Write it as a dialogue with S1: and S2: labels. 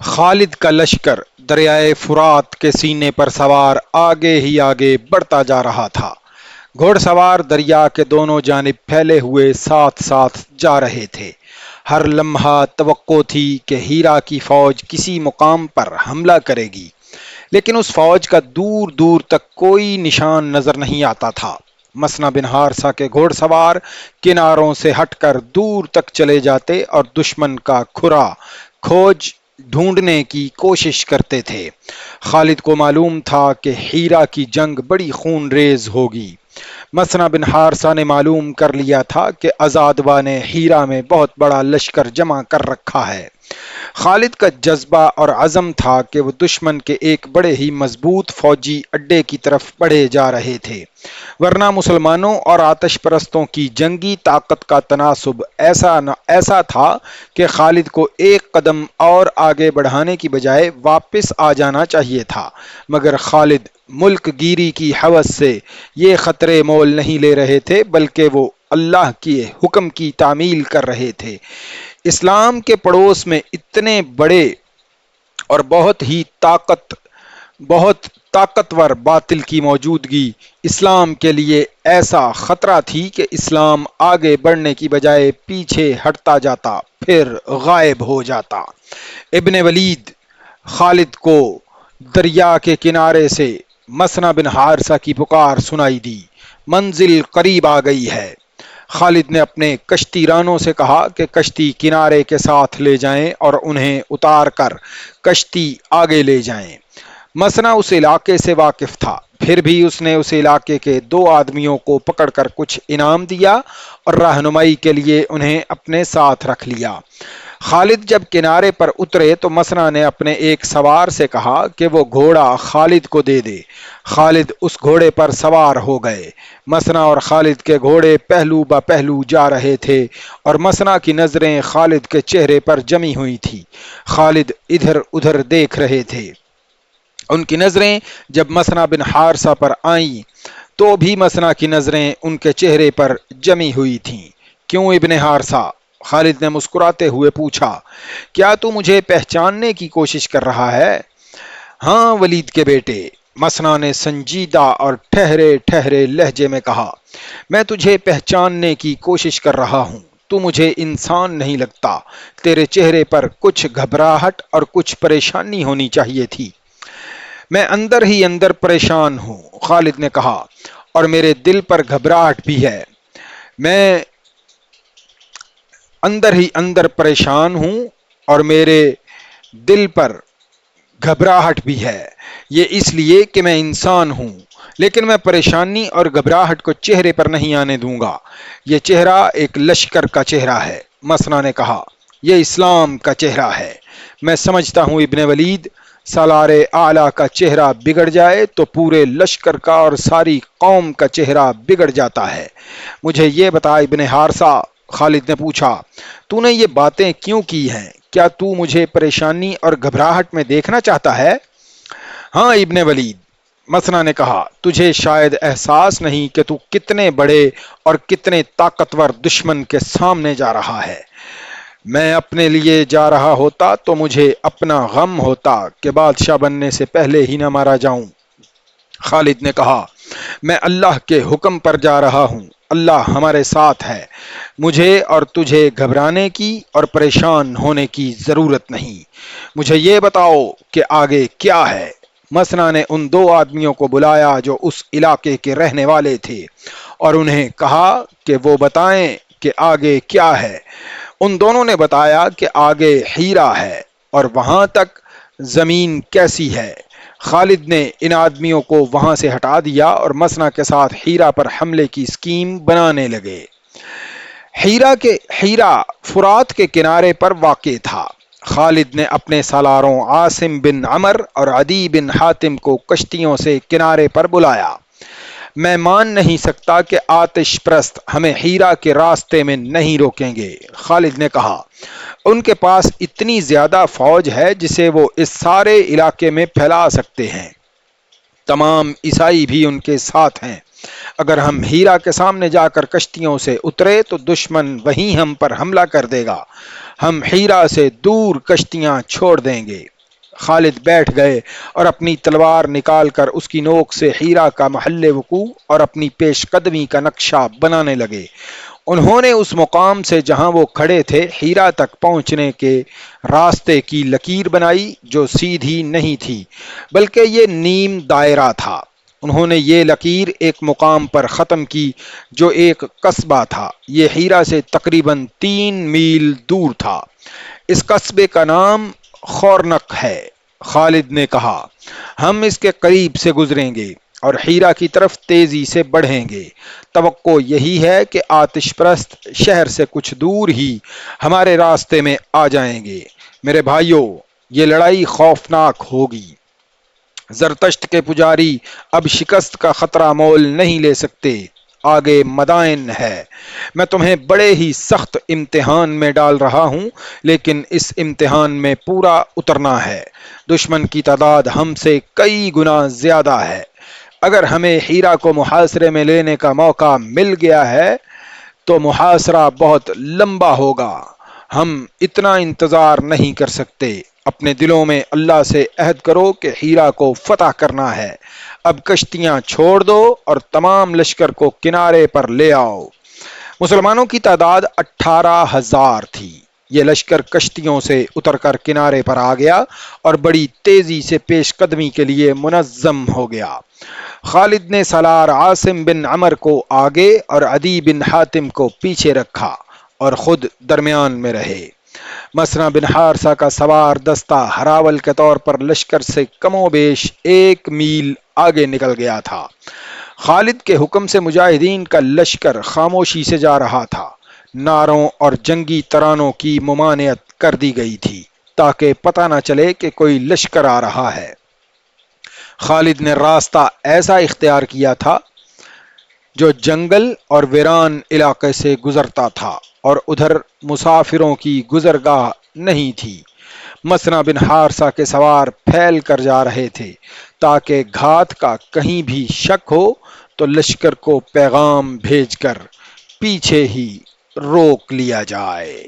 S1: خالد کا لشکر دریائے فرات کے سینے پر سوار آگے ہی آگے بڑھتا جا رہا تھا۔ گھوڑ سوار دریا کے دونوں جانب پھیلے ہوئے ساتھ ساتھ جا رہے تھے۔ ہر لمحہ توقع تھی کہ ہیرا کی فوج کسی مقام پر حملہ کرے گی، لیکن اس فوج کا دور دور تک کوئی نشان نظر نہیں آتا تھا۔ مسنا بن حارثہ کے گھوڑ سوار کناروں سے ہٹ کر دور تک چلے جاتے اور دشمن کا کھرا کھوج ڈھونڈنے کی کوشش کرتے تھے۔ خالد کو معلوم تھا کہ ہیرا کی جنگ بڑی خون ریز ہوگی۔ مسنا بن حارثہ نے معلوم کر لیا تھا کہ عزادوا نے ہیرا میں بہت بڑا لشکر جمع کر رکھا ہے۔ خالد کا جذبہ اور عزم تھا کہ وہ دشمن کے ایک بڑے ہی مضبوط فوجی اڈے کی طرف بڑھے جا رہے تھے، ورنہ مسلمانوں اور آتش پرستوں کی جنگی طاقت کا تناسب ایسا تھا کہ خالد کو ایک قدم اور آگے بڑھانے کی بجائے واپس آ جانا چاہیے تھا، مگر خالد ملک گیری کی ہوس سے یہ خطرے مول نہیں لے رہے تھے، بلکہ وہ اللہ کے حکم کی تعمیل کر رہے تھے۔ اسلام کے پڑوس میں اتنے بڑے اور بہت طاقتور باطل کی موجودگی اسلام کے لیے ایسا خطرہ تھی کہ اسلام آگے بڑھنے کی بجائے پیچھے ہٹتا جاتا، پھر غائب ہو جاتا۔ ابن ولید خالد کو دریا کے کنارے سے مسنا بن حارثہ کی پکار سنائی دی، منزل قریب آ گئی ہے۔ خالد نے اپنے کشتی رانوں سے کہا کہ کشتی کنارے کے ساتھ لے جائیں اور انہیں اتار کر کشتی آگے لے جائیں۔ مسنا اس علاقے سے واقف تھا، پھر بھی اس نے اس علاقے کے 2 آدمیوں کو پکڑ کر کچھ انعام دیا اور رہنمائی کے لیے انہیں اپنے ساتھ رکھ لیا۔ خالد جب کنارے پر اترے تو مسنا نے اپنے ایک سوار سے کہا کہ وہ گھوڑا خالد کو دے دے۔ خالد اس گھوڑے پر سوار ہو گئے۔ مسنا اور خالد کے گھوڑے پہلو با پہلو جا رہے تھے اور مسنا کی نظریں خالد کے چہرے پر جمی ہوئی تھی۔ خالد ادھر ادھر دیکھ رہے تھے۔ ان کی نظریں جب مسنا بن حارثہ پر آئیں تو بھی مسنا کی نظریں ان کے چہرے پر جمی ہوئی تھیں۔ کیوں ابن حارثہ؟ خالد نے مسکراتے ہوئے پوچھا، کیا تو مجھے پہچاننے کی کوشش کر رہا ہے؟ ہاں ولید کے بیٹے، مسنا نے سنجیدہ اور ٹھہرے ٹھہرے لہجے میں کہا، میں تجھے پہچاننے کی کوشش کر رہا ہوں۔ تو مجھے انسان نہیں لگتا۔ تیرے چہرے پر کچھ گھبراہٹ اور کچھ پریشانی ہونی چاہیے تھی۔ میں اندر ہی اندر پریشان ہوں، خالد نے کہا، اور میرے دل پر گھبراہٹ بھی ہے۔ میں اندر ہی اندر پریشان ہوں اور میرے دل پر گھبراہٹ بھی ہے۔ یہ اس لیے کہ میں انسان ہوں، لیکن میں پریشانی اور گھبراہٹ کو چہرے پر نہیں آنے دوں گا۔ یہ چہرہ ایک لشکر کا چہرہ ہے، مسنا نے کہا، یہ اسلام کا چہرہ ہے۔ میں سمجھتا ہوں ابن ولید، سالار اعلیٰ کا چہرہ بگڑ جائے تو پورے لشکر کا اور ساری قوم کا چہرہ بگڑ جاتا ہے۔ مجھے یہ بتا ابن حارثہ، خالد نے پوچھا، تو نے یہ باتیں کیوں کی ہیں؟ کیا تو مجھے پریشانی اور گھبراہٹ میں دیکھنا چاہتا ہے؟ ہاں ابن ولید، مسنا نے کہا، تجھے شاید احساس نہیں کہ تو کتنے بڑے اور کتنے طاقتور دشمن کے سامنے جا رہا ہے۔ میں اپنے لیے جا رہا ہوتا تو مجھے اپنا غم ہوتا کہ بادشاہ بننے سے پہلے ہی نہ مارا جاؤں۔ خالد نے کہا، میں اللہ کے حکم پر جا رہا ہوں، اللہ ہمارے ساتھ ہے۔ مجھے اور تجھے گھبرانے کی اور پریشان ہونے کی ضرورت نہیں۔ مجھے یہ بتاؤ کہ آگے کیا ہے؟ مسنا نے ان 2 آدمیوں کو بلایا جو اس علاقے کے رہنے والے تھے اور انہیں کہا کہ وہ بتائیں کہ آگے کیا ہے۔ ان دونوں نے بتایا کہ آگے ہیرا ہے اور وہاں تک زمین کیسی ہے۔ خالد نے ان آدمیوں کو وہاں سے ہٹا دیا اور مسنا کے ساتھ ہیرا پر حملے کی اسکیم بنانے لگے۔ ہیرا فرات کے کنارے پر واقع تھا۔ خالد نے اپنے سالاروں عاصم بن عمر اور عدی بن حاتم کو کشتیوں سے کنارے پر بلایا۔ میں مان نہیں سکتا کہ آتش پرست ہمیں ہیرا کے راستے میں نہیں روکیں گے، خالد نے کہا۔ ان کے پاس اتنی زیادہ فوج ہے جسے وہ اس سارے علاقے میں پھیلا سکتے ہیں۔ تمام عیسائی بھی ان کے ساتھ ہیں۔ اگر ہم ہیرا کے سامنے جا کر کشتیوں سے اترے تو دشمن وہیں ہم پر حملہ کر دے گا۔ ہم ہیرا سے دور کشتیاں چھوڑ دیں گے۔ خالد بیٹھ گئے اور اپنی تلوار نکال کر اس کی نوک سے ہیرا کا محل وقوع اور اپنی پیش قدمی کا نقشہ بنانے لگے۔ انہوں نے اس مقام سے جہاں وہ کھڑے تھے ہیرا تک پہنچنے کے راستے کی لکیر بنائی، جو سیدھی نہیں تھی بلکہ یہ نیم دائرہ تھا۔ انہوں نے یہ لکیر ایک مقام پر ختم کی جو ایک قصبہ تھا، یہ ہیرا سے تقریباً 3 میل دور تھا۔ اس قصبے کا نام خورنق ہے۔ خالد نے کہا، ہم اس کے قریب سے گزریں گے اور ہیرا کی طرف تیزی سے بڑھیں گے۔ توقع یہی ہے کہ آتش پرست شہر سے کچھ دور ہی ہمارے راستے میں آ جائیں گے۔ میرے بھائیوں، یہ لڑائی خوفناک ہوگی۔ زرتشت کے پجاری اب شکست کا خطرہ مول نہیں لے سکتے۔ آگے مدائن ہے۔ میں تمہیں بڑے ہی سخت امتحان میں ڈال رہا ہوں، لیکن اس امتحان میں پورا اترنا ہے۔ دشمن کی تعداد ہم سے کئی گنا زیادہ ہے۔ اگر ہمیں ہیرا کو محاصرے میں لینے کا موقع مل گیا ہے تو محاصرہ بہت لمبا ہوگا۔ ہم اتنا انتظار نہیں کر سکتے۔ اپنے دلوں میں اللہ سے عہد کرو کہ ہیرا کو فتح کرنا ہے۔ اب کشتیاں چھوڑ دو اور تمام لشکر کو کنارے پر لے آؤ۔ مسلمانوں کی تعداد 18,000 تھی۔ یہ لشکر کشتیوں سے اتر کر کنارے پر آ گیا اور بڑی تیزی سے پیش قدمی کے لیے منظم ہو گیا۔ خالد نے سالار عاصم بن عمر کو آگے اور عدی بن حاتم کو پیچھے رکھا اور خود درمیان میں رہے۔ مسنا بن حارثہ کا سوار دستہ ہراول کے طور پر لشکر سے کم و بیش 1 میل آگے نکل گیا تھا۔ خالد کے حکم سے مجاہدین کا لشکر خاموشی سے جا رہا تھا۔ نعروں اور جنگی ترانوں کی ممانعت کر دی گئی تھی تاکہ پتہ نہ چلے کہ کوئی لشکر آ رہا ہے۔ خالد نے راستہ ایسا اختیار کیا تھا جو جنگل اور ویران علاقے سے گزرتا تھا اور ادھر مسافروں کی گزرگاہ نہیں تھی۔ مسنا بن حارثہ کے سوار پھیل کر جا رہے تھے تاکہ گھات کا کہیں بھی شک ہو تو لشکر کو پیغام بھیج کر پیچھے ہی روک لیا جائے۔